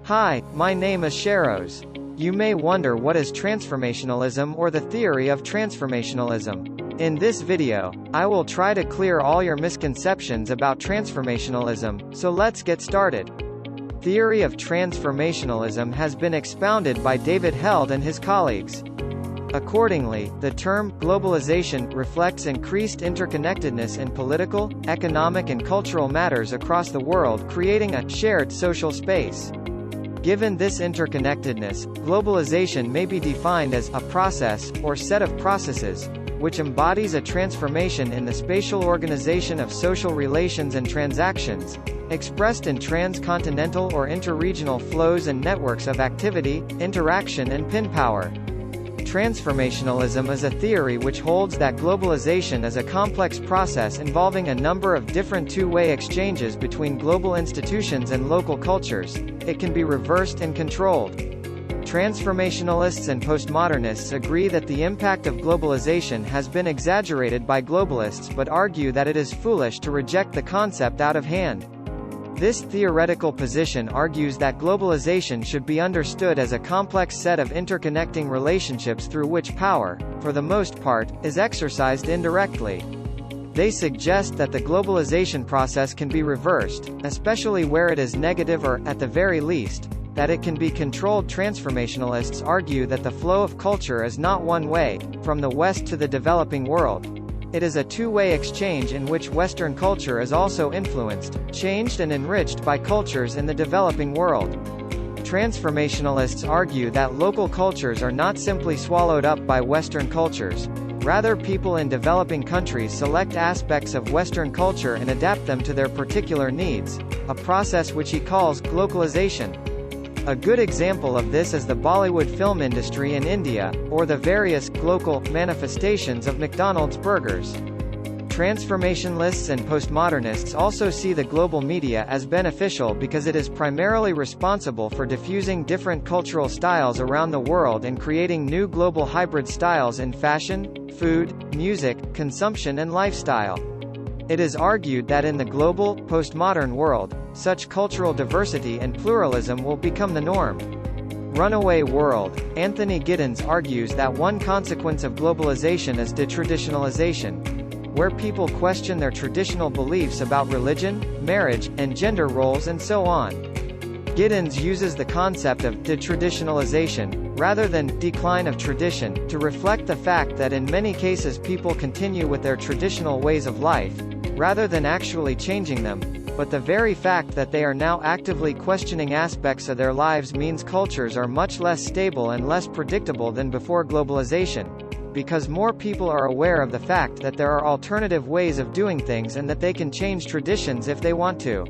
Hi, my name is Sharos. You may wonder what is transformationalism or the theory of transformationalism. In this video, I will try to clear all your misconceptions about transformationalism, so let's get started. Theory of transformationalism has been expounded by David Held and his colleagues. Accordingly, the term globalization reflects increased interconnectedness in political, economic and cultural matters across the world, creating a shared social space. Given this interconnectedness, globalization may be defined as a process, or set of processes, which embodies a transformation in the spatial organization of social relations and transactions, expressed in transcontinental or interregional flows and networks of activity, interaction and pinpower. Transformationalism is a theory which holds that globalization is a complex process involving a number of different two-way exchanges between global institutions and local cultures. It can be reversed and controlled. Transformationalists and postmodernists agree that the impact of globalization has been exaggerated by globalists but argue that it is foolish to reject the concept out of hand. This theoretical position argues that globalization should be understood as a complex set of interconnecting relationships through which power, for the most part, is exercised indirectly. They suggest that the globalization process can be reversed, especially where it is negative or, at the very least, that it can be controlled. Transformationalists argue that the flow of culture is not one way, from the West to the developing world. It is a two-way exchange in which Western culture is also influenced, changed and enriched by cultures in the developing world. Transformationalists argue that local cultures are not simply swallowed up by Western cultures. Rather, people in developing countries select aspects of Western culture and adapt them to their particular needs, a process which he calls globalization. A good example of this is the Bollywood film industry in India, or the various local manifestations of McDonald's burgers. Transformationalists and postmodernists also see the global media as beneficial because it is primarily responsible for diffusing different cultural styles around the world and creating new global hybrid styles in fashion, food, music, consumption and lifestyle. It is argued that in the global, postmodern world, such cultural diversity and pluralism will become the norm. Runaway world. Anthony Giddens argues that one consequence of globalization is detraditionalization, where people question their traditional beliefs about religion, marriage, and gender roles and so on. Giddens uses the concept of detraditionalization, rather than decline of tradition, to reflect the fact that in many cases people continue with their traditional ways of life, rather than actually changing them, but the very fact that they are now actively questioning aspects of their lives means cultures are much less stable and less predictable than before globalization, because more people are aware of the fact that there are alternative ways of doing things and that they can change traditions if they want to.